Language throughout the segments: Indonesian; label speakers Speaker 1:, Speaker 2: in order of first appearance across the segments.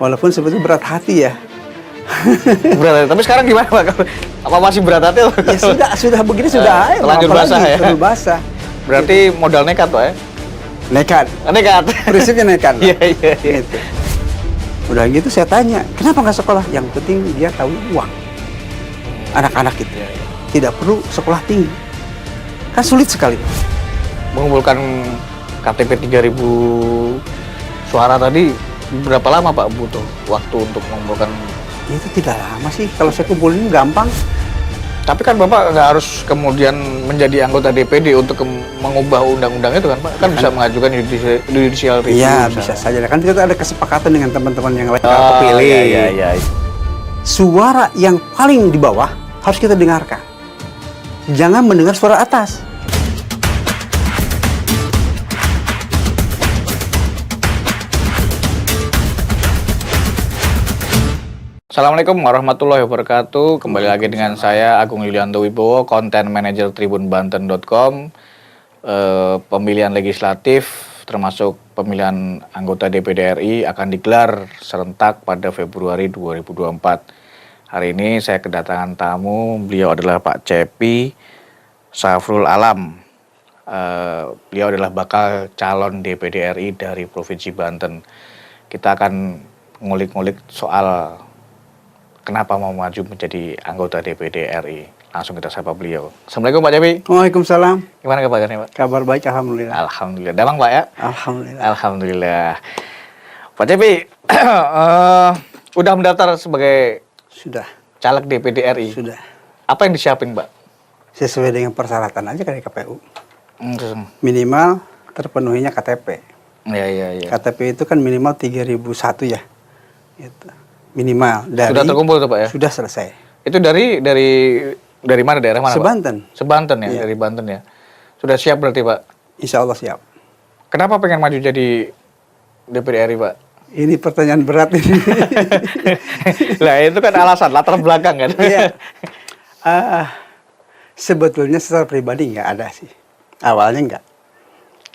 Speaker 1: Walaupun sebetulnya berat hati ya.
Speaker 2: Berat hati. Tapi sekarang gimana Pak? Apa masih berat hati?
Speaker 1: Ya sudah begini sudah.
Speaker 2: Terlanjur basah ya.
Speaker 1: Terlanjur basah.
Speaker 2: Berarti modal nekat Pak ya?
Speaker 1: Nekat.
Speaker 2: Nekat.
Speaker 1: Prinsipnya nekat.
Speaker 2: Iya.
Speaker 1: Gitu. Udah gitu saya tanya, kenapa nggak sekolah? Yang penting dia tahu uang. Anak-anak itu tidak perlu sekolah tinggi. Kan sulit sekali.
Speaker 2: Mengumpulkan KTP 3.000 suara tadi berapa lama Pak butuh waktu untuk mengumpulkan?
Speaker 1: Itu tidak lama sih. Kalau saya kumpulin gampang.
Speaker 2: Tapi kan Bapak nggak harus kemudian menjadi anggota DPD untuk mengubah undang-undang itu kan Pak? Kan bisa mengajukan judicial review.
Speaker 1: Iya, bisa saja. Kan kita ada kesepakatan dengan teman-teman yang lain. Kepilih.
Speaker 2: Iya.
Speaker 1: Suara yang paling di bawah harus kita dengarkan. Jangan mendengar suara atas.
Speaker 2: Assalamualaikum warahmatullahi wabarakatuh. Kembali lagi dengan saya Agung Yulianto Wibowo, Content Manager tribunbanten.com. Pemilihan legislatif termasuk pemilihan anggota DPD RI akan digelar serentak pada Februari 2024. Hari ini saya kedatangan tamu, beliau adalah Pak Cepi Safrul Alam. Beliau adalah bakal calon DPD RI dari Provinsi Banten. Kita akan ngulik-ngulik soal kenapa mau maju menjadi anggota DPD RI. Langsung kita sapa beliau. Assalamualaikum Pak Cepi.
Speaker 1: Waalaikumsalam.
Speaker 2: Gimana kabarnya Pak?
Speaker 1: Kabar baik, alhamdulillah.
Speaker 2: Alhamdulillah. Damang Pak ya?
Speaker 1: Alhamdulillah.
Speaker 2: Alhamdulillah. Pak Cepi, udah mendaftar sebagai
Speaker 1: Sudah.
Speaker 2: caleg DPD RI?
Speaker 1: Sudah.
Speaker 2: Apa yang disiapin Pak?
Speaker 1: Sesuai dengan persyaratan aja dari KPU. Minimal terpenuhinya KTP.
Speaker 2: Iya.
Speaker 1: KTP itu kan minimal 3001 ya. Gitu. Minimal.
Speaker 2: Sudah terkumpul tuh Pak ya?
Speaker 1: Sudah selesai.
Speaker 2: Itu dari mana, daerah mana
Speaker 1: Sebanten.
Speaker 2: Pak? Sebanten ya,
Speaker 1: Iya.
Speaker 2: dari Banten ya. Sudah siap berarti Pak?
Speaker 1: Insya Allah siap.
Speaker 2: Kenapa pengen maju jadi DPD RI Pak?
Speaker 1: Ini pertanyaan berat ini.
Speaker 2: Lah itu kan alasan, latar belakang kan?
Speaker 1: Iya. Sebetulnya secara pribadi nggak ada sih. Awalnya nggak.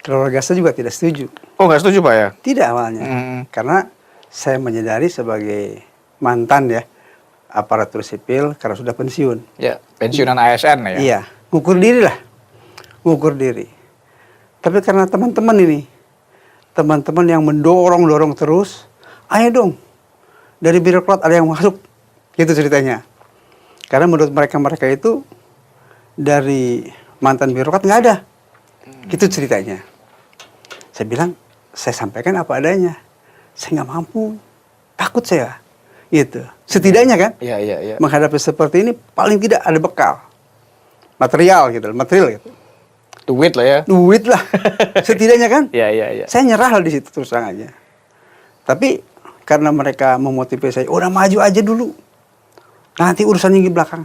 Speaker 1: Keluarga saya juga tidak setuju.
Speaker 2: Oh nggak setuju Pak ya?
Speaker 1: Tidak awalnya. Karena saya menyadari sebagai mantan ya aparatur sipil karena sudah pensiun.
Speaker 2: Ya, pensiunan ASN ya?
Speaker 1: Iya, ngukur diri lah. Ngukur diri. Tapi karena teman-teman yang mendorong terus, ayo dong. Dari birokrat ada yang masuk. Gitu ceritanya. Karena menurut mereka itu dari mantan birokrat nggak ada. Gitu ceritanya. Saya bilang, saya sampaikan apa adanya. Saya nggak mampu, takut saya, gitu. Setidaknya kan,
Speaker 2: Iya.
Speaker 1: menghadapi seperti ini paling tidak ada bekal, material gitu.
Speaker 2: Duit lah ya?
Speaker 1: Duit lah, setidaknya kan.
Speaker 2: Iya.
Speaker 1: Saya nyerah lah di situ terus terang aja. Tapi karena mereka memotivasi saya, udah maju aja dulu, nanti urusannya di belakang.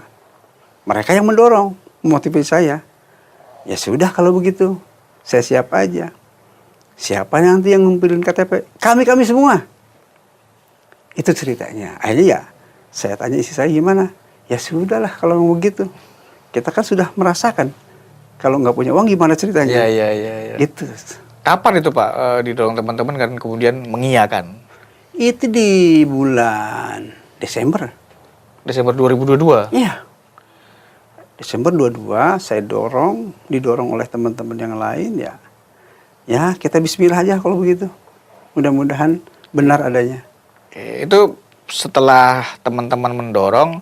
Speaker 1: Mereka yang mendorong, memotivasi saya. Ya sudah kalau begitu, saya siap aja. Siapa nanti yang ngumpulin KTP? Kami semua. Itu ceritanya. Akhirnya ya, saya tanya istri saya gimana? Ya sudahlah kalau mau begitu. Kita kan sudah merasakan. Kalau nggak punya uang gimana ceritanya?
Speaker 2: Iya.
Speaker 1: Gitu.
Speaker 2: Kapan itu Pak didorong teman-teman kan kemudian mengiyakan?
Speaker 1: Itu di bulan Desember.
Speaker 2: Desember 2022?
Speaker 1: Iya. Desember 22 saya didorong oleh teman-teman yang lain ya. Ya kita bismillah aja kalau begitu. Mudah-mudahan benar adanya.
Speaker 2: Itu setelah teman-teman mendorong,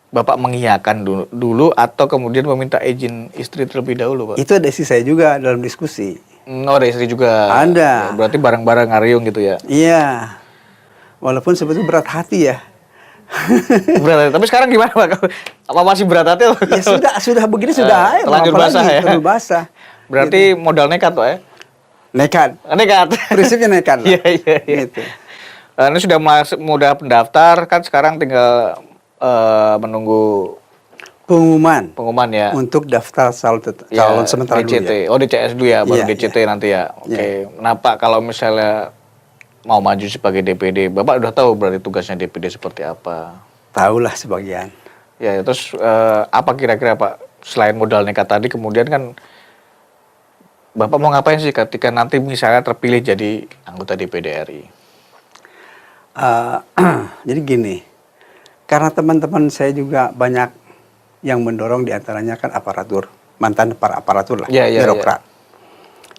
Speaker 2: Bapak mengiyakan dulu atau kemudian meminta izin istri terlebih dahulu Pak?
Speaker 1: Itu ada istri saya juga dalam diskusi.
Speaker 2: Oh ada istri juga?
Speaker 1: Ada.
Speaker 2: Ya, berarti bareng-bareng ngariung gitu ya?
Speaker 1: Iya. Walaupun sebetulnya berat hati ya.
Speaker 2: Berat hati. Tapi sekarang gimana Pak? Apa masih berat hati?
Speaker 1: Ya sudah begini sudah.
Speaker 2: Terlanjur basah ya?
Speaker 1: Terlanjur basah.
Speaker 2: Berarti modal nekat Pak ya?
Speaker 1: Nekat. Prinsipnya nekat lah.
Speaker 2: Iya.
Speaker 1: Gitu.
Speaker 2: Ini sudah mudah pendaftar kan sekarang tinggal menunggu
Speaker 1: Pengumuman
Speaker 2: ya
Speaker 1: untuk daftar calon sementara
Speaker 2: DCT.
Speaker 1: dulu ya.
Speaker 2: Oh DCS dulu ya, baru
Speaker 1: Iya,
Speaker 2: DCT
Speaker 1: iya.
Speaker 2: nanti ya. Oke.
Speaker 1: Iya.
Speaker 2: Kenapa kalau misalnya mau maju sebagai DPD, Bapak udah tahu berarti tugasnya DPD seperti apa?
Speaker 1: Tahulah sebagian.
Speaker 2: Ya, terus apa kira-kira Pak selain modal nekat tadi kemudian kan Bapak mau ngapain sih ketika nanti misalnya terpilih jadi anggota DPD RI?
Speaker 1: Eh, jadi gini, karena teman-teman saya juga banyak yang mendorong, diantaranya kan aparatur, mantan para aparatur lah,
Speaker 2: Iya, iya,
Speaker 1: birokrat.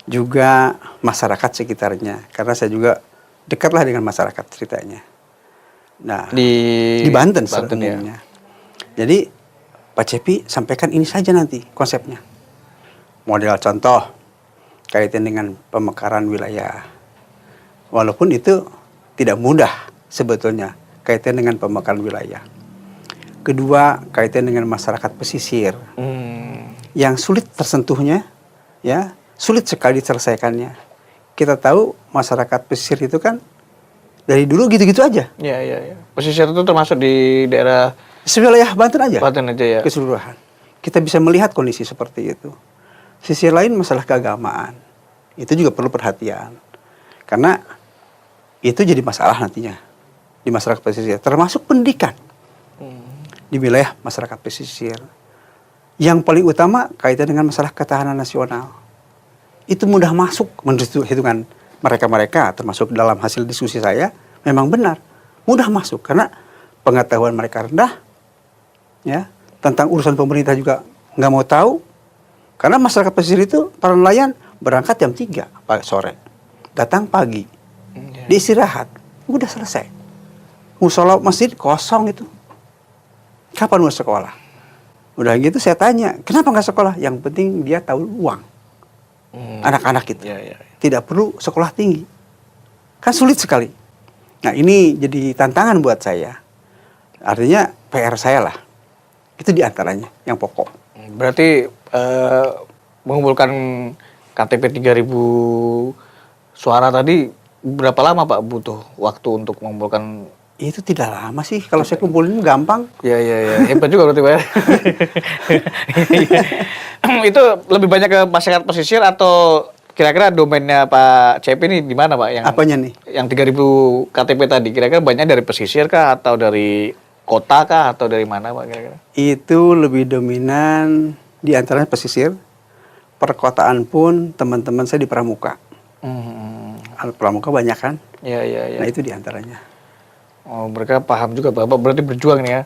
Speaker 1: Juga masyarakat sekitarnya, karena saya juga dekatlah dengan masyarakat ceritanya. Nah, di Banten secara
Speaker 2: Banten ya.
Speaker 1: umumnya. Jadi Pak Cepi sampaikan ini saja nanti konsepnya. Model contoh kaitan dengan pemekaran wilayah. Walaupun itu tidak mudah sebetulnya kaitan dengan pemekaran wilayah. Kedua, kaitan dengan masyarakat pesisir yang sulit tersentuhnya, ya, sulit sekali diselesaikannya. Kita tahu masyarakat pesisir itu kan dari dulu gitu-gitu aja.
Speaker 2: Iya, iya, iya. Pesisir itu termasuk di daerah
Speaker 1: Sewilayah Banten aja.
Speaker 2: Banten aja ya.
Speaker 1: Keseluruhan. Kita bisa melihat kondisi seperti itu. Sisi lain masalah keagamaan. Itu juga perlu perhatian. Karena itu jadi masalah nantinya di masyarakat pesisir, termasuk pendidikan. Di wilayah masyarakat pesisir. Yang paling utama kaitan dengan masalah ketahanan nasional. Itu mudah masuk menurut hitungan mereka-mereka, termasuk dalam hasil diskusi saya, memang benar. Mudah masuk karena pengetahuan mereka rendah, ya, tentang urusan pemerintah juga nggak mau tahu. Karena masyarakat pesisir itu, para nelayan berangkat jam 3 sore, datang pagi, diistirahat, udah selesai. Musola masjid kosong itu. Kapan mau sekolah? Udah gitu saya tanya, kenapa nggak sekolah? Yang penting dia tahu uang. Anak-anak itu.
Speaker 2: Iya, iya.
Speaker 1: Tidak perlu sekolah tinggi. Kan sulit sekali. Nah ini jadi tantangan buat saya. Artinya PR saya lah. Itu diantaranya yang pokok.
Speaker 2: Berarti mengumpulkan KTP 3.000 suara tadi berapa lama Pak butuh waktu untuk mengumpulkan?
Speaker 1: Itu tidak lama sih. Kalau saya kumpulin gampang.
Speaker 2: Iya, iya, iya. Hebat juga berarti Pak. Itu lebih banyak ke masyarakat pesisir atau kira-kira domainnya Pak Cepi ini di mana Pak?
Speaker 1: Apanya nih?
Speaker 2: Yang 3.000 KTP tadi kira-kira banyak dari pesisir kah atau dari kota kah atau dari mana Pak kira-kira?
Speaker 1: Itu lebih dominan di antaranya pesisir. Perkotaan pun teman-teman saya di Pramuka. Pramuka banyak kan?
Speaker 2: Iya, iya, iya.
Speaker 1: Nah itu di antaranya.
Speaker 2: Oh, mereka paham juga Bapak berarti berjuang nih ya.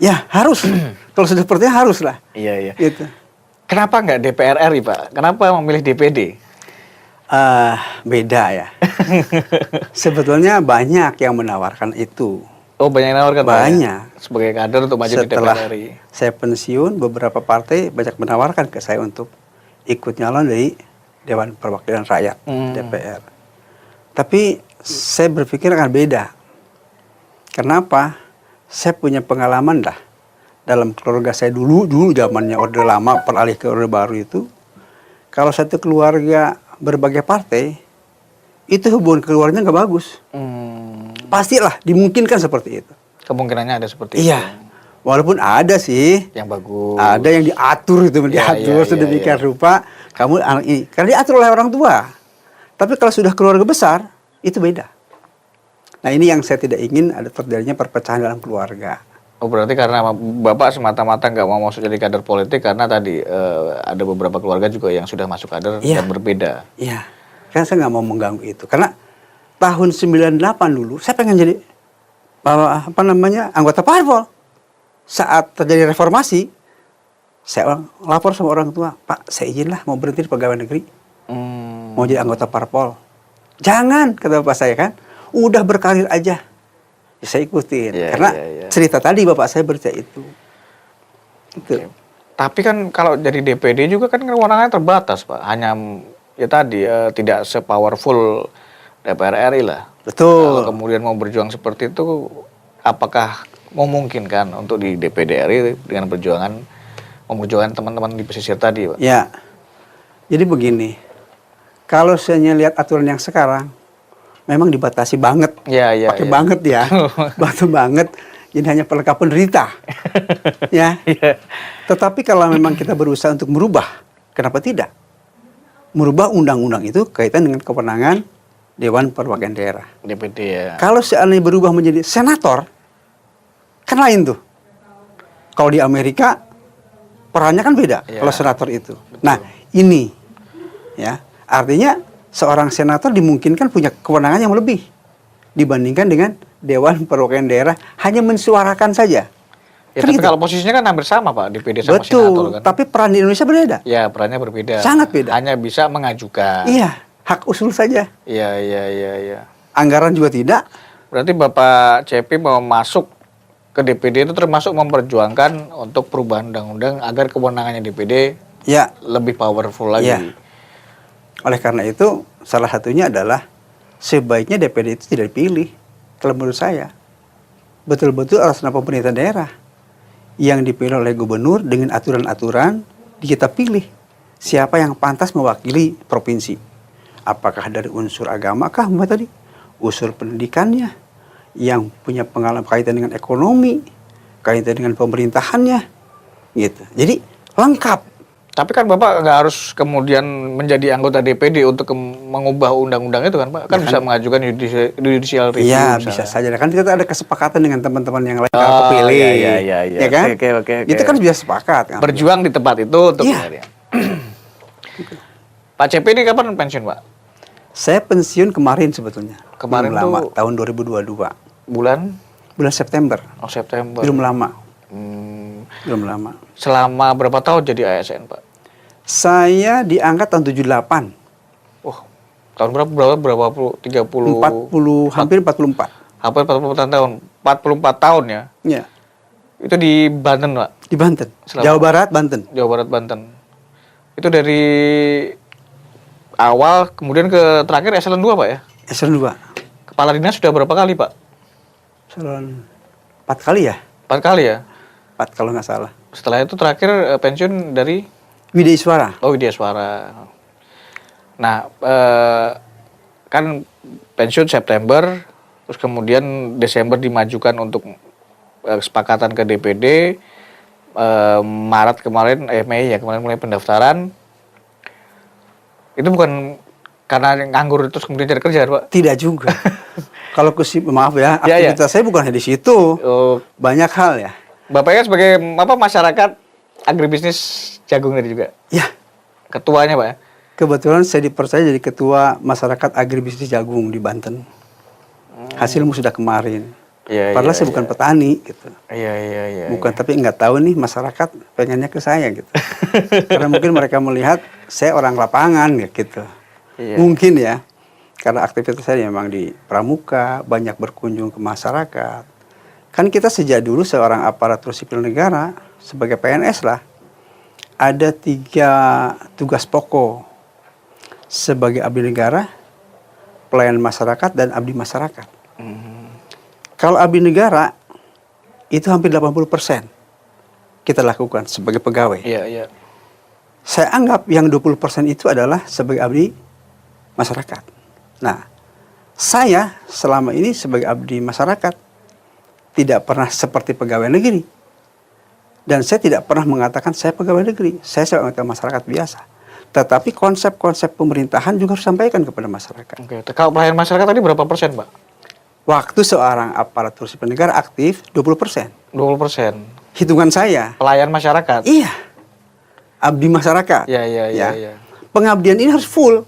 Speaker 1: Ya harus. Kalau sudah sepertinya harus lah.
Speaker 2: Iya, iya.
Speaker 1: Gitu.
Speaker 2: Kenapa nggak DPR RI Pak? Kenapa memilih DPD?
Speaker 1: Beda ya. Sebetulnya banyak yang menawarkan itu.
Speaker 2: Oh, banyak yang nawarkan Pak, ya?
Speaker 1: Banyak.
Speaker 2: Sebagai kader untuk maju di
Speaker 1: Setelah
Speaker 2: DPR RI.
Speaker 1: saya pensiun, beberapa partai banyak menawarkan ke saya untuk ikut nyalon dari Dewan Perwakilan Rakyat, DPR. Tapi saya berpikir akan beda. Kenapa? Saya punya pengalaman lah. Dalam keluarga saya dulu zamannya Orde Lama beralih ke Orde Baru itu. Kalau satu keluarga berbagai partai, itu hubungan keluarganya nggak bagus. Pastilah dimungkinkan seperti itu.
Speaker 2: Kemungkinannya ada seperti itu.
Speaker 1: Iya. Walaupun ada sih.
Speaker 2: Yang bagus.
Speaker 1: Ada yang diatur itu, diatur sedemikian rupa. Kamu anak ini. Karena diatur oleh orang tua. Tapi kalau sudah keluarga besar, itu beda. Nah ini yang saya tidak ingin ada terjadinya perpecahan dalam keluarga.
Speaker 2: Oh berarti karena Bapak semata-mata nggak mau masuk jadi kader politik karena tadi ada beberapa keluarga juga yang sudah masuk kader dan berbeda.
Speaker 1: Iya. Kan saya nggak mau mengganggu itu. Karena tahun 98 dulu saya pengen jadi anggota parpol. Saat terjadi reformasi, saya lapor sama orang tua, Pak, saya izinlah mau berhenti di pegawai negeri, mau jadi anggota parpol. Jangan, kata bapak saya kan, udah berkarir aja. Ya, saya ikutin, karena cerita tadi bapak saya bercerita itu.
Speaker 2: Okay. Tapi kan kalau jadi DPD juga kan kewenangannya terbatas Pak, hanya ya tadi tidak sepowerful DPR RI lah.
Speaker 1: Betul.
Speaker 2: Kalau kemudian mau berjuang seperti itu, apakah memungkinkan untuk di DPD RI dengan memperjuangkan teman-teman di pesisir tadi, Pak?
Speaker 1: Ya, jadi begini, kalau saya lihat aturan yang sekarang, memang dibatasi banget, pakai banget ya, batu banget, jadi hanya pelengkap penderita, ya. Tetapi kalau memang kita berusaha untuk merubah, kenapa tidak? Merubah undang-undang itu kaitan dengan kewenangan Dewan Perwakilan Daerah.
Speaker 2: DPD ya.
Speaker 1: Kalau seandainya berubah menjadi senator, kan lain tuh. Kalau di Amerika perannya kan beda kalau senator itu. Betul. Nah ini ya artinya seorang senator dimungkinkan punya kewenangan yang lebih dibandingkan dengan Dewan Perwakilan Daerah hanya mensuarakan saja.
Speaker 2: Ya,
Speaker 1: Kan
Speaker 2: tapi
Speaker 1: gitu.
Speaker 2: kalau posisinya kan hampir sama Pak, DPD sama
Speaker 1: Betul,
Speaker 2: senator kan.
Speaker 1: tapi peran di Indonesia berbeda.
Speaker 2: Ya, perannya berbeda.
Speaker 1: Sangat beda.
Speaker 2: Hanya bisa mengajukan.
Speaker 1: Iya, hak usul saja.
Speaker 2: Iya.
Speaker 1: Anggaran juga tidak.
Speaker 2: Berarti Bapak CP mau masuk ke DPD itu termasuk memperjuangkan untuk perubahan undang-undang agar kewenangannya DPD
Speaker 1: Ya,
Speaker 2: lebih powerful lagi.
Speaker 1: Iya. Oleh karena itu, salah satunya adalah sebaiknya DPD itu tidak dipilih. Kalau menurut saya, betul-betul atas nama pemerintah daerah yang dipilih oleh gubernur dengan aturan-aturan kita pilih siapa yang pantas mewakili provinsi. Apakah dari unsur agama kah, Mbak tadi? Unsur pendidikannya, yang punya pengalaman kaitan dengan ekonomi, kaitan dengan pemerintahannya, gitu. Jadi lengkap.
Speaker 2: Tapi kan Bapak nggak harus kemudian menjadi anggota DPD untuk mengubah undang-undang itu kan Pak? Kan
Speaker 1: Ya,
Speaker 2: bisa
Speaker 1: kan?
Speaker 2: mengajukan judicial review
Speaker 1: Iya,
Speaker 2: misalnya.
Speaker 1: bisa saja. Kan kita ada kesepakatan dengan teman-teman yang lain
Speaker 2: Oh,
Speaker 1: kalau kepilih.
Speaker 2: iya.
Speaker 1: Ya kan?
Speaker 2: Oke.
Speaker 1: Itu kan bisa sepakat kan.
Speaker 2: Berjuang di tempat itu untuk
Speaker 1: Iya.
Speaker 2: kemudian. Pak CP ini kapan pensiun Pak?
Speaker 1: Saya pensiun kemarin sebetulnya.
Speaker 2: Kemarin
Speaker 1: belum lama,
Speaker 2: tuh-
Speaker 1: tahun 2022.
Speaker 2: Bulan
Speaker 1: Bulan September.
Speaker 2: September.
Speaker 1: Belum lama.
Speaker 2: Hmm,
Speaker 1: Belum lama.
Speaker 2: selama berapa tahun jadi ASN Pak?
Speaker 1: Saya diangkat tahun 78.
Speaker 2: Wah, tahun berapa 30
Speaker 1: hampir 44.
Speaker 2: hampir 44 tahun. 44 tahun ya.
Speaker 1: Ya,
Speaker 2: Itu di Banten, Pak.
Speaker 1: di Banten.
Speaker 2: Selama-
Speaker 1: Jawa Barat, Banten.
Speaker 2: Jawa Barat, Banten. Itu dari awal kemudian ke terakhir eselon 2, Pak ya.
Speaker 1: Eselon 2.
Speaker 2: Kepala dinas sudah berapa kali, Pak?
Speaker 1: Eselon 4 kali ya?
Speaker 2: 4 kali ya.
Speaker 1: 4 kalau nggak salah.
Speaker 2: Setelah itu terakhir pensiun dari
Speaker 1: Widya Iswara.
Speaker 2: Widya Suara. Nah, kan pensiun September, terus kemudian Desember dimajukan untuk kesepakatan ke DPD. Maret kemarin, Mei ya kemarin mulai pendaftaran. Itu bukan karena nganggur terus kemudian cari kerja, Pak?
Speaker 1: Tidak juga. Kalau maaf ya,
Speaker 2: Ya, ya.
Speaker 1: aktivitas saya bukan hanya di situ.
Speaker 2: Oh,
Speaker 1: Banyak hal ya.
Speaker 2: Bapaknya sebagai masyarakat agribisnis jagung tadi juga.
Speaker 1: Ya,
Speaker 2: Ketuanya, Pak ya.
Speaker 1: kebetulan saya dipercaya jadi ketua masyarakat agribisnis jagung di Banten. Hasilmu sudah kemarin.
Speaker 2: Iya,
Speaker 1: Padahal
Speaker 2: iya,
Speaker 1: saya bukan petani gitu.
Speaker 2: Iya.
Speaker 1: Bukan, tapi nggak tahu nih masyarakat pengennya ke saya gitu. Karena mungkin mereka melihat saya orang lapangan gitu.
Speaker 2: Iya.
Speaker 1: Mungkin ya. Karena aktivitas saya memang di pramuka, banyak berkunjung ke masyarakat. Kan kita sejak dulu seorang aparatur sipil negara, sebagai PNS lah, ada 3 tugas pokok. Sebagai abdi negara, pelayan masyarakat, dan abdi masyarakat. Kalau abdi negara, itu hampir 80% kita lakukan sebagai pegawai.
Speaker 2: Iya.
Speaker 1: Saya anggap yang 20% itu adalah sebagai abdi masyarakat. Nah, saya selama ini sebagai abdi masyarakat tidak pernah seperti pegawai negeri. Dan saya tidak pernah mengatakan saya pegawai negeri. Saya sebagai masyarakat biasa. Tetapi konsep-konsep pemerintahan juga harus disampaikan kepada masyarakat.
Speaker 2: Oke. Kalau pelayan masyarakat tadi berapa persen, Pak?
Speaker 1: Waktu seorang aparatur sipil negara aktif 20%.
Speaker 2: 20%.
Speaker 1: Hitungan saya.
Speaker 2: Pelayan masyarakat.
Speaker 1: Iya. Abdi masyarakat.
Speaker 2: Iya.
Speaker 1: Pengabdian ini harus full.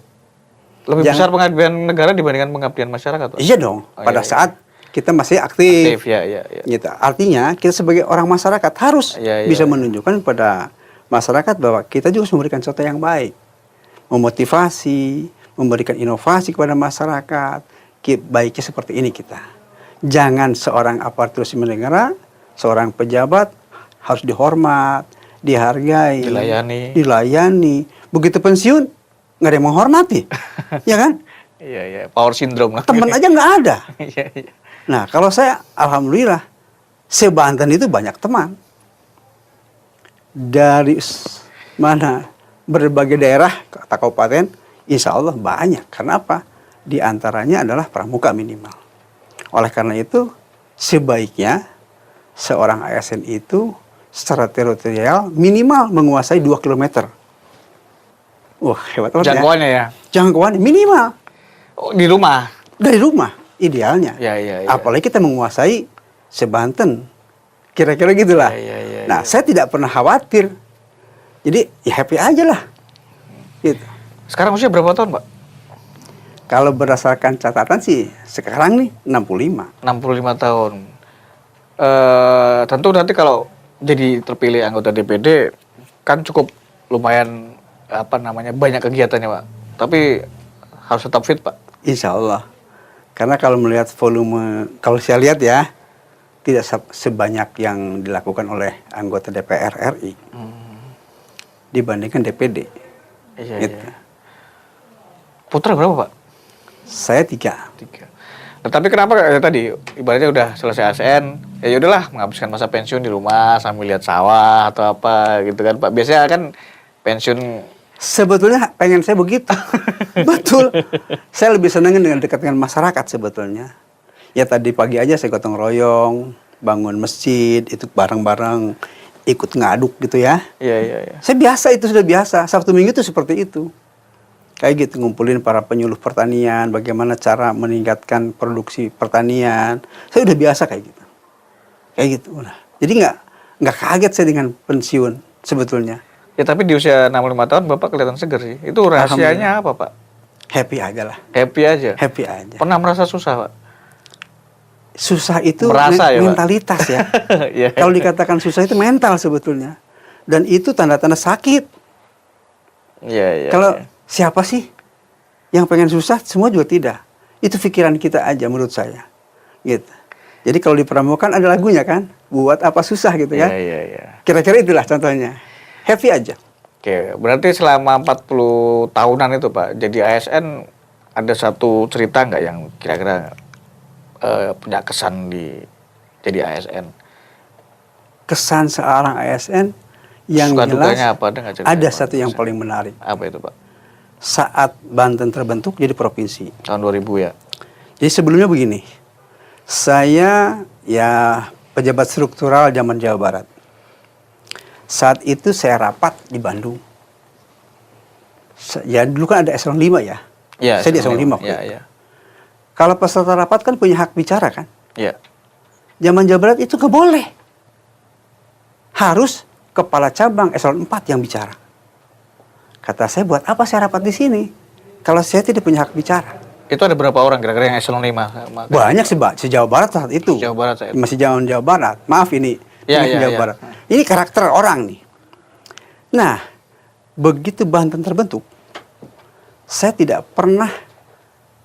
Speaker 2: Lebih
Speaker 1: Jangan-
Speaker 2: besar pengabdian negara dibandingkan pengabdian masyarakat, Pak?
Speaker 1: Iya dong.
Speaker 2: Oh,
Speaker 1: Pada
Speaker 2: iya.
Speaker 1: saat kita masih aktif.
Speaker 2: Aktif, ya.
Speaker 1: Gitu. Artinya kita sebagai orang masyarakat harus
Speaker 2: Iya,
Speaker 1: bisa
Speaker 2: iya.
Speaker 1: menunjukkan kepada masyarakat bahwa kita juga harus memberikan contoh yang baik. Memotivasi, memberikan inovasi kepada masyarakat. Baiknya seperti ini kita. Jangan seorang aparatur sipil negara, seorang pejabat harus dihormat, dihargai, dilayani. Begitu pensiun, nggak ada yang menghormati. Ya kan?
Speaker 2: Iya. Power syndrome lah.
Speaker 1: Teman aja nggak ada.
Speaker 2: Iya.
Speaker 1: Nah, kalau saya, alhamdulillah, se-Banten itu banyak teman. Dari mana? Berbagai daerah, kota kabupaten, insya Allah banyak. Karena apa? Di antaranya adalah pramuka minimal. Oleh karena itu, sebaiknya seorang ASN itu secara teritorial minimal menguasai 2 km. Wah, hebat banget ya.
Speaker 2: Jangkauannya ya?
Speaker 1: Jangkauannya minimal.
Speaker 2: Oh, di rumah?
Speaker 1: Dari rumah, idealnya.
Speaker 2: Iya.
Speaker 1: Apalagi kita menguasai se-Banten. Kira-kira gitulah.
Speaker 2: Iya.
Speaker 1: Nah, saya tidak pernah khawatir. Jadi, ya happy aja lah. Gitu.
Speaker 2: Sekarang usia berapa tahun, Pak?
Speaker 1: Kalau berdasarkan catatan sih sekarang nih 65.
Speaker 2: 65 tahun. Tentu nanti kalau jadi terpilih anggota DPD kan cukup lumayan banyak kegiatannya, Pak. Tapi harus tetap fit, Pak.
Speaker 1: Insya Allah. Karena kalau melihat volume, kalau saya lihat ya, tidak sebanyak yang dilakukan oleh anggota DPR RI dibandingkan DPD.
Speaker 2: Iya,
Speaker 1: Gitu.
Speaker 2: iya. Putra berapa, Pak?
Speaker 1: Saya 3.
Speaker 2: 3. Nah, tapi kenapa tadi ibaratnya udah selesai ASN, ya udahlah menghabiskan masa pensiun di rumah sambil lihat sawah atau apa gitu kan, Pak. Biasanya kan pensiun.
Speaker 1: Sebetulnya pengen saya begitu. Betul. Saya lebih senang dengan dekat dengan masyarakat sebetulnya. Ya tadi pagi aja saya gotong royong, bangun masjid, itu bareng-bareng, ikut ngaduk gitu ya.
Speaker 2: Iya, iya, iya.
Speaker 1: Saya biasa, itu sudah biasa. Sabtu Minggu itu seperti itu. Kayak gitu, ngumpulin para penyuluh pertanian, bagaimana cara meningkatkan produksi pertanian. Saya udah biasa kayak gitu. Kayak gitu. Nah, jadi nggak kaget saya dengan pensiun sebetulnya.
Speaker 2: Ya tapi di usia 65 tahun Bapak kelihatan seger sih. Itu rahasianya apa, Pak?
Speaker 1: Happy aja lah.
Speaker 2: Happy aja.
Speaker 1: Happy aja.
Speaker 2: Pernah merasa susah, Pak?
Speaker 1: Susah itu
Speaker 2: Merasa ya, Pak?
Speaker 1: mentalitas ya.
Speaker 2: Iya.
Speaker 1: Kalau dikatakan susah itu mental sebetulnya. Dan itu tanda-tanda sakit.
Speaker 2: Iya, iya.
Speaker 1: Kalau
Speaker 2: iya.
Speaker 1: siapa sih yang pengen susah? Semua juga tidak. Itu pikiran kita aja menurut saya. Gitu. Jadi kalau di Pramuka ada lagunya kan, buat apa susah gitu kan.
Speaker 2: Iya, iya, iya.
Speaker 1: Kira-kira itulah contohnya. Happy aja.
Speaker 2: Oke, berarti selama 40 tahunan itu, Pak, jadi ASN ada satu cerita nggak yang kira-kira punya kesan di jadi ASN?
Speaker 1: Kesan seorang ASN yang
Speaker 2: Suka
Speaker 1: jelas
Speaker 2: dukanya apa? Ada nggak cerita
Speaker 1: ada
Speaker 2: yang
Speaker 1: satu yang
Speaker 2: bisa?
Speaker 1: paling menarik.
Speaker 2: Apa itu, Pak?
Speaker 1: Saat Banten terbentuk jadi provinsi.
Speaker 2: Tahun 2000 ya?
Speaker 1: Jadi sebelumnya begini, saya ya pejabat struktural zaman Jawa Barat. Saat itu saya rapat di Bandung. Ya dulu kan ada eselon 5 ya.
Speaker 2: Iya.
Speaker 1: Saya di eselon 5 waktu
Speaker 2: Iya,
Speaker 1: itu.
Speaker 2: iya.
Speaker 1: Kalau peserta rapat kan punya hak bicara kan.
Speaker 2: Iya.
Speaker 1: Zaman Jawa Barat itu nggak boleh. Harus kepala cabang eselon 4 yang bicara. Kata saya, buat apa saya rapat di sini kalau saya tidak punya hak bicara?
Speaker 2: Itu ada berapa orang kira-kira yang eselon 5?
Speaker 1: Banyak sih, Mbak. Jawa Barat saat itu.
Speaker 2: Jawa Barat saya.
Speaker 1: Masih zaman Jawa Barat. Maaf ini.
Speaker 2: Ya,
Speaker 1: Ini
Speaker 2: ya,
Speaker 1: Jawa
Speaker 2: ya.
Speaker 1: Barat. Ini karakter orang nih. Nah, begitu Banten terbentuk, saya tidak pernah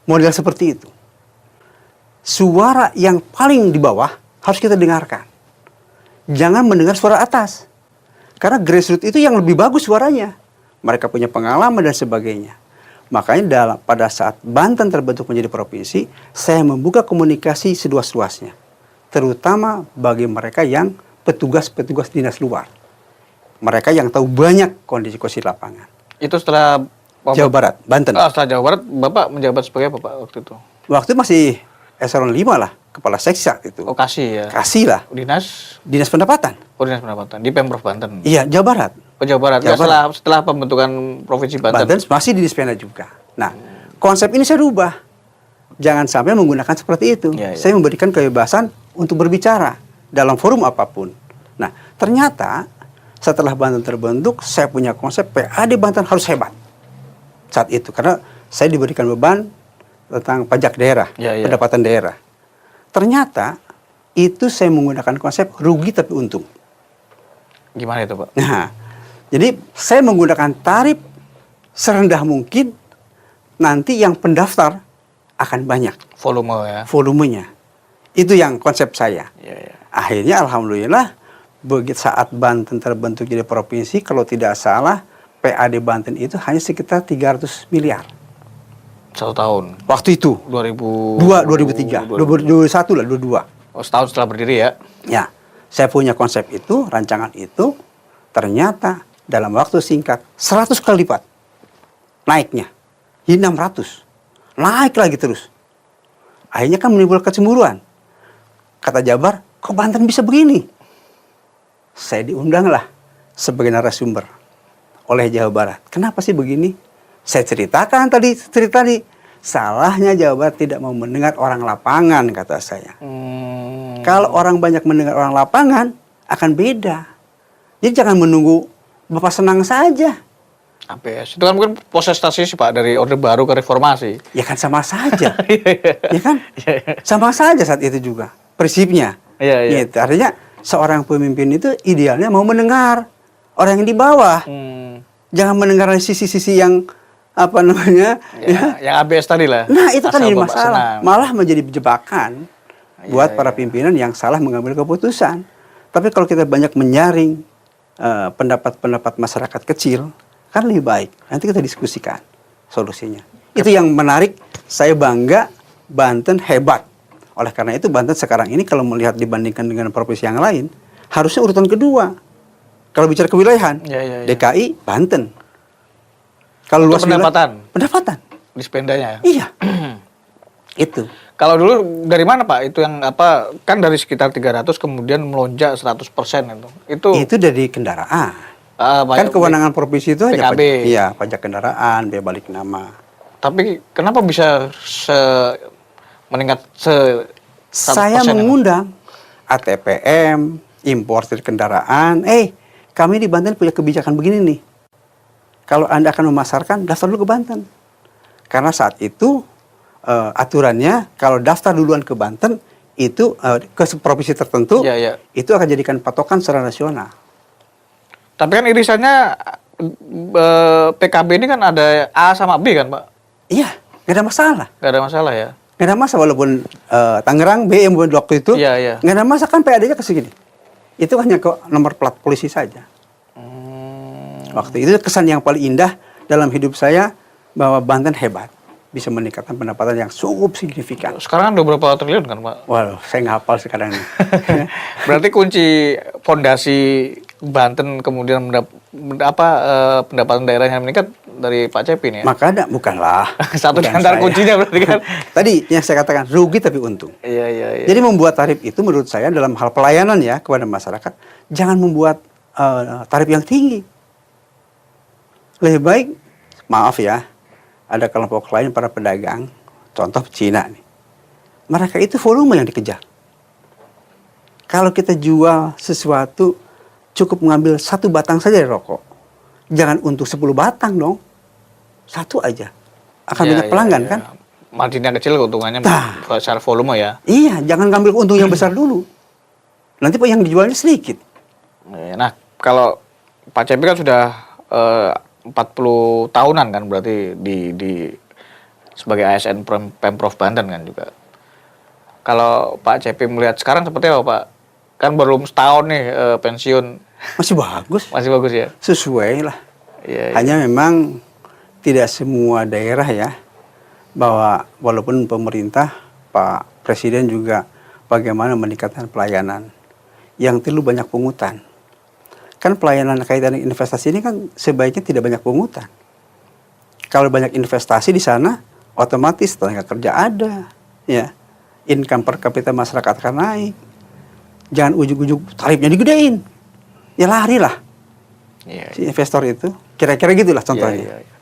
Speaker 1: model seperti itu. Suara yang paling di bawah harus kita dengarkan. Jangan mendengar suara atas. Karena grassroots itu yang lebih bagus suaranya. Mereka punya pengalaman dan sebagainya. Makanya pada saat Banten terbentuk menjadi provinsi, saya membuka komunikasi seluas-luasnya. Terutama bagi mereka yang petugas-petugas dinas luar. Mereka yang tahu banyak kondisi-kondisi lapangan.
Speaker 2: Itu setelah
Speaker 1: Jawa Barat, Banten.
Speaker 2: Setelah Jawa Barat, Bapak menjabat sebagai apa, Pak, waktu itu?
Speaker 1: Waktu itu masih eselon 5 lah, kepala seksi saat itu.
Speaker 2: Oh, kasih ya.
Speaker 1: Kasih lah,
Speaker 2: Dinas
Speaker 1: Pendapatan.
Speaker 2: Dinas Pendapatan di Pemprov Banten.
Speaker 1: Iya, Jawa Barat.
Speaker 2: Oh, Jawa Barat.
Speaker 1: Jawa
Speaker 2: Ya, setelah pembentukan Provinsi Banten.
Speaker 1: Banten masih di Dispenda juga. Nah, konsep ini saya rubah. Jangan sampai menggunakan seperti itu.
Speaker 2: Ya, ya.
Speaker 1: Saya memberikan kebebasan untuk berbicara dalam forum apapun. Nah, ternyata setelah Banten terbentuk, saya punya konsep PAD Banten harus hebat. Saat itu, karena saya diberikan beban tentang pajak daerah,
Speaker 2: Ya, ya.
Speaker 1: pendapatan daerah. Ternyata itu saya menggunakan konsep rugi tapi untung.
Speaker 2: Gimana itu, Pak?
Speaker 1: Nah, jadi saya menggunakan tarif serendah mungkin, nanti yang pendaftar akan banyak
Speaker 2: Volume ya.
Speaker 1: volumenya. Itu yang konsep saya.
Speaker 2: Iya, iya.
Speaker 1: Akhirnya alhamdulillah begitu saat Banten terbentuk jadi provinsi, kalau tidak salah PAD Banten itu hanya sekitar 300 miliar.
Speaker 2: 1 tahun.
Speaker 1: Waktu itu 2003, 2021 lah, 22.
Speaker 2: Oh, setahun setelah berdiri ya.
Speaker 1: Ya, saya punya konsep itu, rancangan itu, ternyata dalam waktu singkat 100 kali lipat naiknya, jadi 600, naik lagi terus. Akhirnya kan menimbulkan kecemburuan. Kata Jabar, kok Banten bisa begini? Saya diundanglah sebagai narasumber oleh Jawa Barat. Kenapa sih begini? Saya ceritakan cerita tadi. Salahnya Jawa Barat tidak mau mendengar orang lapangan, kata saya. Kalau orang banyak mendengar orang lapangan, akan beda. Jadi jangan menunggu Bapak senang saja.
Speaker 2: APS itu kan mungkin proses transisi Pak dari Orde Baru ke reformasi.
Speaker 1: Ya kan sama saja.
Speaker 2: Iya, iya.
Speaker 1: Ya kan?
Speaker 2: Iya, iya.
Speaker 1: Sama saja saat itu juga. Prinsipnya.
Speaker 2: Iya, iya.
Speaker 1: Gitu. Artinya seorang pemimpin itu idealnya mau mendengar orang yang di bawah. Jangan mendengar dari sisi-sisi yang apa namanya?
Speaker 2: Ya, yang ABS tadi lah.
Speaker 1: Nah, itu kan
Speaker 2: Asal
Speaker 1: jadi
Speaker 2: Bapak
Speaker 1: masalah.
Speaker 2: senang.
Speaker 1: Malah menjadi jebakan buat para
Speaker 2: iya.
Speaker 1: pimpinan yang salah mengambil keputusan. Tapi kalau kita banyak menyaring pendapat-pendapat masyarakat kecil, kan lebih baik. Nanti kita diskusikan solusinya. Itu yang menarik. Saya bangga Banten hebat. Oleh karena itu Banten sekarang ini kalau melihat dibandingkan dengan provinsi yang lain, harusnya urutan kedua. Kalau bicara kewilayahan,
Speaker 2: Iya, iya, iya.
Speaker 1: DKI, Banten. Kalau
Speaker 2: Untuk
Speaker 1: luas
Speaker 2: pendapatan?
Speaker 1: Pendapatan.
Speaker 2: Dispendanya.
Speaker 1: Iya. Itu.
Speaker 2: Kalau dulu dari mana Pak? Itu yang apa? Kan dari sekitar 300 kemudian melonjak 100% itu.
Speaker 1: Itu dari kendaraan. Kan
Speaker 2: banyak-
Speaker 1: kewenangan provinsi itu hanya
Speaker 2: PKB.
Speaker 1: pajak kendaraan, biaya balik nama.
Speaker 2: Tapi kenapa bisa meningkat 100%
Speaker 1: Saya
Speaker 2: itu?
Speaker 1: mengundang ATPM, importir kendaraan. Kami di Banten punya kebijakan begini nih. Kalau Anda akan memasarkan, daftar dulu ke Banten. Karena saat itu aturannya kalau daftar duluan ke Banten itu ke provinsi tertentu,
Speaker 2: Iya, iya.
Speaker 1: itu akan jadikan patokan secara nasional.
Speaker 2: Tapi kan irisannya PKB ini kan ada A sama B kan Pak?
Speaker 1: Iya, nggak ada masalah.
Speaker 2: Gak ada masalah ya?
Speaker 1: Nggak ada masalah walaupun Tangerang B yang buat waktu itu,
Speaker 2: Iya, iya.
Speaker 1: nggak ada masalah kan PAD-nya ke segini. Itu hanya ke nomor plat polisi saja. Waktu itu kesan yang paling indah dalam hidup saya bahwa Banten hebat, bisa meningkatkan pendapatan yang cukup signifikan.
Speaker 2: Sekarang kan udah berapa triliun kan Pak?
Speaker 1: Waduh, saya nggak hafal sekarang ini.
Speaker 2: Berarti kunci fondasi Banten kemudian pendapatan daerahnya meningkat dari Pak Cepi nih ya?
Speaker 1: Maka ada, bukanlah.
Speaker 2: Satu di
Speaker 1: bukan
Speaker 2: antara
Speaker 1: saya.
Speaker 2: kuncinya berarti kan?
Speaker 1: Tadi yang saya katakan rugi tapi untung.
Speaker 2: Iya, iya, iya.
Speaker 1: Jadi membuat tarif itu menurut saya dalam hal pelayanan ya kepada masyarakat, jangan membuat tarif yang tinggi. Lebih baik, maaf ya, ada kelompok lain para pedagang, contoh Cina nih. Mereka itu volume yang dikejar. Kalau kita jual sesuatu, cukup mengambil 1 batang saja dari rokok. Jangan untuk 10 batang dong. 1 aja. Akan
Speaker 2: Iya,
Speaker 1: banyak
Speaker 2: iya,
Speaker 1: pelanggan
Speaker 2: iya.
Speaker 1: kan?
Speaker 2: Marginnya kecil keuntungannya
Speaker 1: Nah.
Speaker 2: secara volume ya.
Speaker 1: Iya, jangan ngambil untung yang besar dulu. Nanti yang dijualnya sedikit.
Speaker 2: Nah, kalau Pak Cepi kan sudah 40 tahunan kan berarti di sebagai ASN Pemprov Banten kan juga. Kalau Pak Cepi melihat sekarang seperti apa Pak? Kan belum setahun nih pensiun.
Speaker 1: Masih bagus.
Speaker 2: Masih bagus ya?
Speaker 1: Sesuai lah.
Speaker 2: Iya, iya.
Speaker 1: Hanya memang tidak semua daerah ya, bahwa walaupun pemerintah, Pak Presiden juga bagaimana meningkatkan pelayanan. Yang perlu banyak pungutan. Kan pelayanan kaitan dengan investasi ini kan sebaiknya tidak banyak pungutan. Kalau banyak investasi di sana, otomatis tenaga kerja ada, ya, income per kapita masyarakat akan naik. Jangan ujuk-ujuk tarifnya digedein, ya larilah
Speaker 2: Iya,
Speaker 1: si investor itu. Kira-kira gitulah contohnya.
Speaker 2: Iya, iya.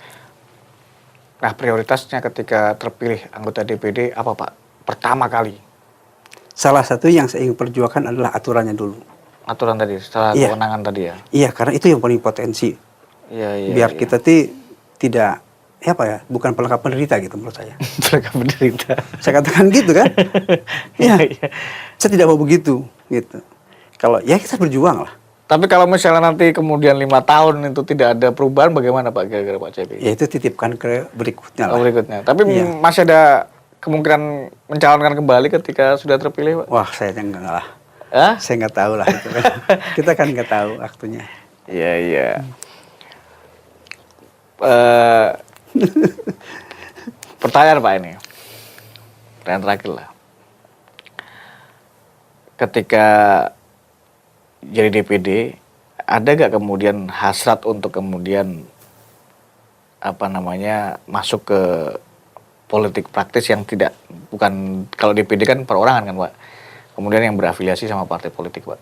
Speaker 2: Nah, prioritasnya ketika terpilih anggota DPD apa Pak? Pertama kali
Speaker 1: Salah satu yang saya ingin perjuangkan adalah aturannya dulu.
Speaker 2: aturan tadi, setelah
Speaker 1: Iya.
Speaker 2: kewenangan tadi ya.
Speaker 1: Iya, karena itu yang paling potensi.
Speaker 2: Iya, iya.
Speaker 1: Biar
Speaker 2: iya.
Speaker 1: kita tidak bukan pelengkap penderita gitu menurut saya.
Speaker 2: mereka menderita.
Speaker 1: Saya katakan gitu kan? Iya.
Speaker 2: Iya.
Speaker 1: Saya tidak mau begitu gitu. Kalau ya kita berjuang lah.
Speaker 2: Tapi kalau misalnya nanti kemudian 5 tahun itu tidak ada perubahan, bagaimana Pak kira-kira Pak Cepi?
Speaker 1: Ya itu titipkan ke berikutnya lah.
Speaker 2: Berikutnya. Tapi
Speaker 1: Iya.
Speaker 2: masih ada kemungkinan mencalonkan kembali ketika sudah terpilih Pak?
Speaker 1: Wah, saya enggak lah.
Speaker 2: Hah?
Speaker 1: Saya nggak tahu lah itu kan. Kita kan nggak tahu waktunya.
Speaker 2: Iya, iya. Pertanyaan Pak ini. Pertanyaan terakhir lah. Ketika jadi DPD, ada gak kemudian hasrat untuk kemudian masuk ke politik praktis yang bukan, kalau DPD kan perorangan kan Pak, kemudian yang berafiliasi sama partai politik Pak?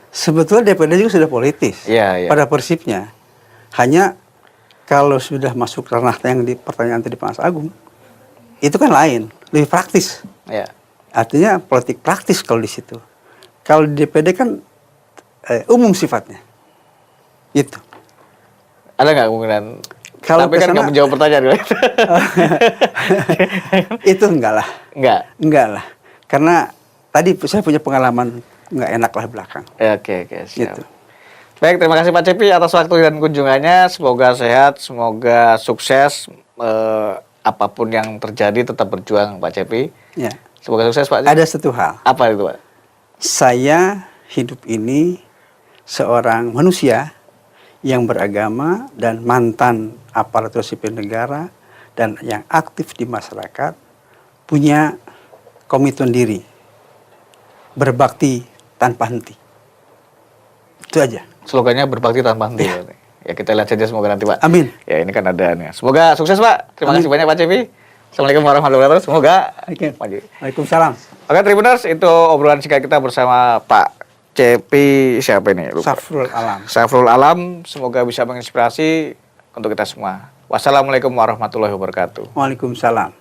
Speaker 1: Sebetulnya DPD juga sudah politis.
Speaker 2: Iya, iya.
Speaker 1: Pada prinsipnya. Hanya kalau sudah masuk ranah yang di pertanyaan tadi Pak Mas Agung, itu kan lain, lebih praktis.
Speaker 2: Iya.
Speaker 1: Artinya politik praktis kalau di situ. Kalau di DPD kan umum sifatnya. Gitu.
Speaker 2: Ada nggak kemungkinan?
Speaker 1: Kalau
Speaker 2: Tapi kan
Speaker 1: kesana-
Speaker 2: nggak menjawab pertanyaan. Kan?
Speaker 1: Itu enggak lah.
Speaker 2: Nggak.
Speaker 1: Lah. Karena tadi saya punya pengalaman nggak enak lah belakang.
Speaker 2: Oke, siap.
Speaker 1: Gitu.
Speaker 2: Baik, terima kasih Pak Cepi atas waktu dan kunjungannya. Semoga sehat, semoga sukses. Apapun yang terjadi tetap berjuang Pak Cepi.
Speaker 1: Ya.
Speaker 2: Semoga sukses Pak Cepi.
Speaker 1: Ada satu hal.
Speaker 2: Apa itu Pak?
Speaker 1: Saya hidup ini seorang manusia yang beragama dan mantan aparatur sipil negara dan yang aktif di masyarakat, punya komitmen diri, berbakti tanpa henti. Itu aja.
Speaker 2: Slogannya berbakti tanpa henti. Ya kita lihat saja semoga nanti Pak.
Speaker 1: Amin.
Speaker 2: Ya ini kan ada nih. Semoga sukses Pak. Terima
Speaker 1: Amin.
Speaker 2: kasih banyak Pak Cepi. Assalamualaikum warahmatullahi wabarakatuh. Semoga maju.
Speaker 1: Waalaikumsalam.
Speaker 2: Oke Tribuners, itu obrolan singkat kita bersama Pak Cepi siapa ini? Lupa.
Speaker 1: Safrul Alam.
Speaker 2: Safrul Alam, semoga bisa menginspirasi untuk kita semua. Wassalamualaikum warahmatullahi wabarakatuh.
Speaker 1: Waalaikumsalam.